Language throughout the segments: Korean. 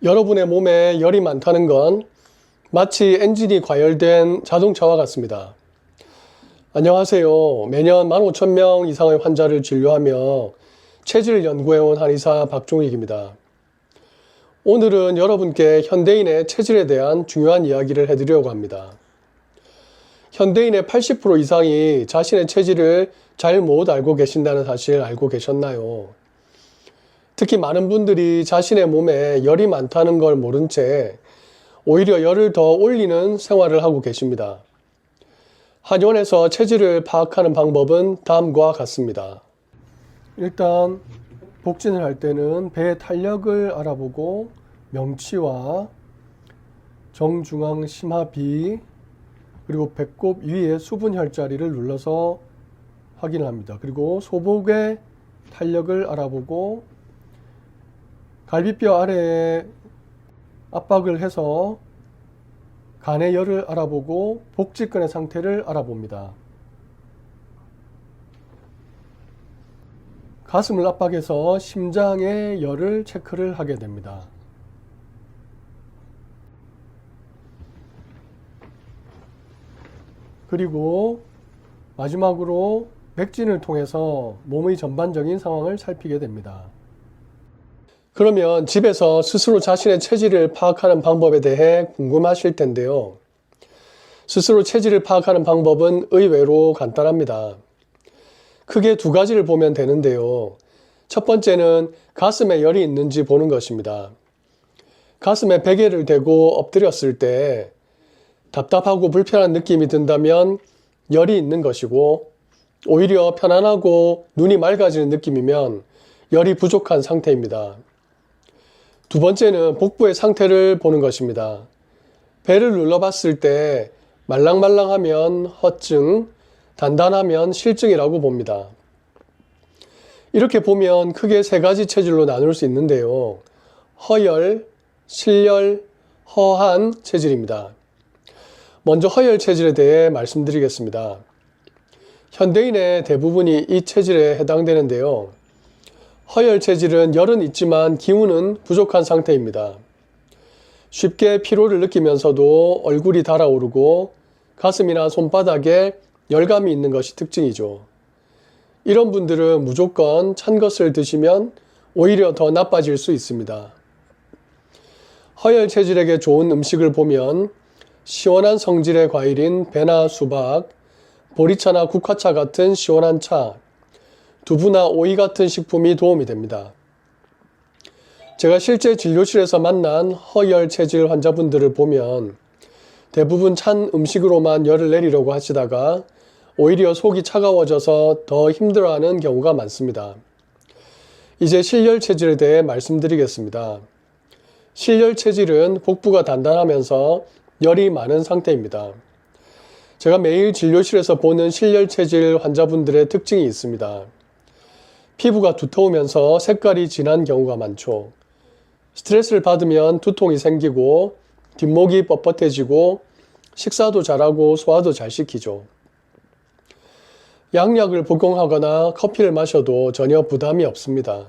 여러분의 몸에 열이 많다는 건 마치 엔진이 과열된 자동차와 같습니다. 안녕하세요. 매년 15,000명 이상의 환자를 진료하며 체질을 연구해온 한의사 박종익입니다. 오늘은 여러분께 현대인의 체질에 대한 중요한 이야기를 해드리려고 합니다. 현대인의 80% 이상이 자신의 체질을 잘 못 알고 계신다는 사실 알고 계셨나요? 특히 많은 분들이 자신의 몸에 열이 많다는 걸 모른 채 오히려 열을 더 올리는 생활을 하고 계십니다. 한의원에서 체질을 파악하는 방법은 다음과 같습니다. 일단 복진을 할 때는 배의 탄력을 알아보고 명치와 정중앙 심하비 그리고 배꼽 위에 수분 혈자리를 눌러서 확인을 합니다. 그리고 소복의 탄력을 알아보고 갈비뼈 아래에 압박을 해서 간의 열을 알아보고 복직근의 상태를 알아봅니다. 가슴을 압박해서 심장의 열을 체크를 하게 됩니다. 그리고 마지막으로 맥진을 통해서 몸의 전반적인 상황을 살피게 됩니다. 그러면 집에서 스스로 자신의 체질을 파악하는 방법에 대해 궁금하실 텐데요. 스스로 체질을 파악하는 방법은 의외로 간단합니다. 크게 두 가지를 보면 되는데요. 첫 번째는 가슴에 열이 있는지 보는 것입니다. 가슴에 베개를 대고 엎드렸을 때 답답하고 불편한 느낌이 든다면 열이 있는 것이고, 오히려 편안하고 눈이 맑아지는 느낌이면 열이 부족한 상태입니다. 두 번째는 복부의 상태를 보는 것입니다. 배를 눌러봤을 때 말랑말랑하면 허증, 단단하면 실증이라고 봅니다. 이렇게 보면 크게 세 가지 체질로 나눌 수 있는데요. 허열, 실열, 허한 체질입니다. 먼저 허열 체질에 대해 말씀드리겠습니다. 현대인의 대부분이 이 체질에 해당되는데요. 허열 체질은 열은 있지만 기운은 부족한 상태입니다. 쉽게 피로를 느끼면서도 얼굴이 달아오르고 가슴이나 손바닥에 열감이 있는 것이 특징이죠. 이런 분들은 무조건 찬 것을 드시면 오히려 더 나빠질 수 있습니다. 허열 체질에게 좋은 음식을 보면 시원한 성질의 과일인 배나 수박, 보리차나 국화차 같은 시원한 차, 두부나 오이 같은 식품이 도움이 됩니다. 제가 실제 진료실에서 만난 허열 체질 환자분들을 보면 대부분 찬 음식으로만 열을 내리려고 하시다가 오히려 속이 차가워져서 더 힘들어하는 경우가 많습니다. 이제 실열 체질에 대해 말씀드리겠습니다. 실열 체질은 복부가 단단하면서 열이 많은 상태입니다. 제가 매일 진료실에서 보는 실열 체질 환자분들의 특징이 있습니다. 피부가 두터우면서 색깔이 진한 경우가 많죠. 스트레스를 받으면 두통이 생기고 뒷목이 뻣뻣해지고 식사도 잘하고 소화도 잘 시키죠. 양약을 복용하거나 커피를 마셔도 전혀 부담이 없습니다.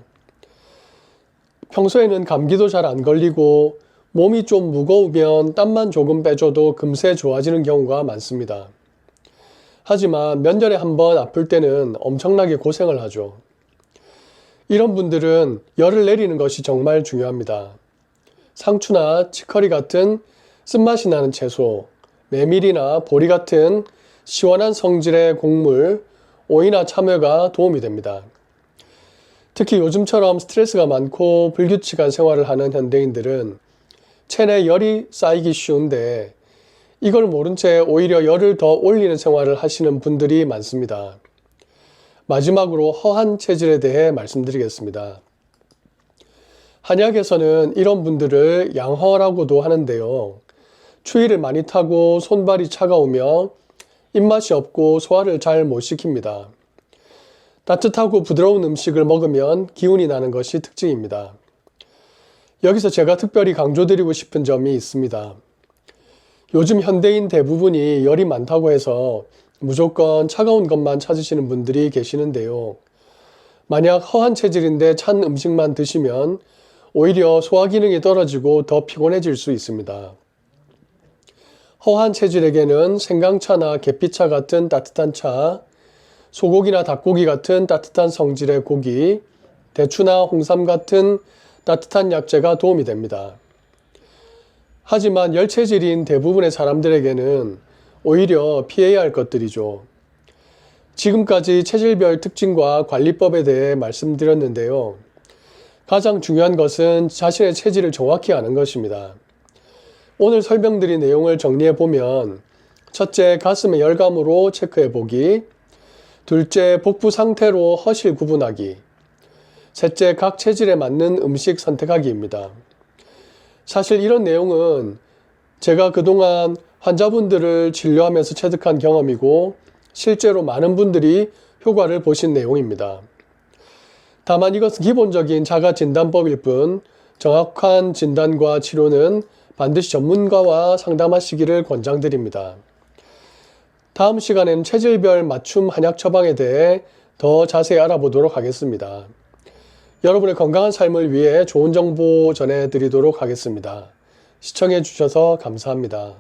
평소에는 감기도 잘 안 걸리고 몸이 좀 무거우면 땀만 조금 빼줘도 금세 좋아지는 경우가 많습니다. 하지만 몇 년에 한 번 아플 때는 엄청나게 고생을 하죠. 이런 분들은 열을 내리는 것이 정말 중요합니다. 상추나 치커리 같은 쓴맛이 나는 채소, 메밀이나 보리 같은 시원한 성질의 곡물, 오이나 참외가 도움이 됩니다. 특히 요즘처럼 스트레스가 많고 불규칙한 생활을 하는 현대인들은 체내 열이 쌓이기 쉬운데 이걸 모른 채 오히려 열을 더 올리는 생활을 하시는 분들이 많습니다. 마지막으로 허한 체질에 대해 말씀드리겠습니다. 한약에서는 이런 분들을 양허라고도 하는데요. 추위를 많이 타고 손발이 차가우며 입맛이 없고 소화를 잘 못 시킵니다. 따뜻하고 부드러운 음식을 먹으면 기운이 나는 것이 특징입니다. 여기서 제가 특별히 강조드리고 싶은 점이 있습니다. 요즘 현대인 대부분이 열이 많다고 해서 무조건 차가운 것만 찾으시는 분들이 계시는데요. 만약 허한 체질인데 찬 음식만 드시면 오히려 소화 기능이 떨어지고 더 피곤해질 수 있습니다. 허한 체질에게는 생강차나 계피차 같은 따뜻한 차, 소고기나 닭고기 같은 따뜻한 성질의 고기, 대추나 홍삼 같은 따뜻한 약재가 도움이 됩니다. 하지만 열체질인 대부분의 사람들에게는 오히려 피해야 할 것들이죠. 지금까지 체질별 특징과 관리법에 대해 말씀드렸는데요. 가장 중요한 것은 자신의 체질을 정확히 아는 것입니다. 오늘 설명드린 내용을 정리해 보면, 첫째, 가슴의 열감으로 체크해 보기, 둘째, 복부 상태로 허실 구분하기, 셋째, 각 체질에 맞는 음식 선택하기입니다. 사실 이런 내용은 제가 그동안 환자분들을 진료하면서 체득한 경험이고 실제로 많은 분들이 효과를 보신 내용입니다. 다만 이것은 기본적인 자가진단법일 뿐 정확한 진단과 치료는 반드시 전문가와 상담하시기를 권장드립니다. 다음 시간에는 체질별 맞춤 한약 처방에 대해 더 자세히 알아보도록 하겠습니다. 여러분의 건강한 삶을 위해 좋은 정보 전해드리도록 하겠습니다. 시청해 주셔서 감사합니다.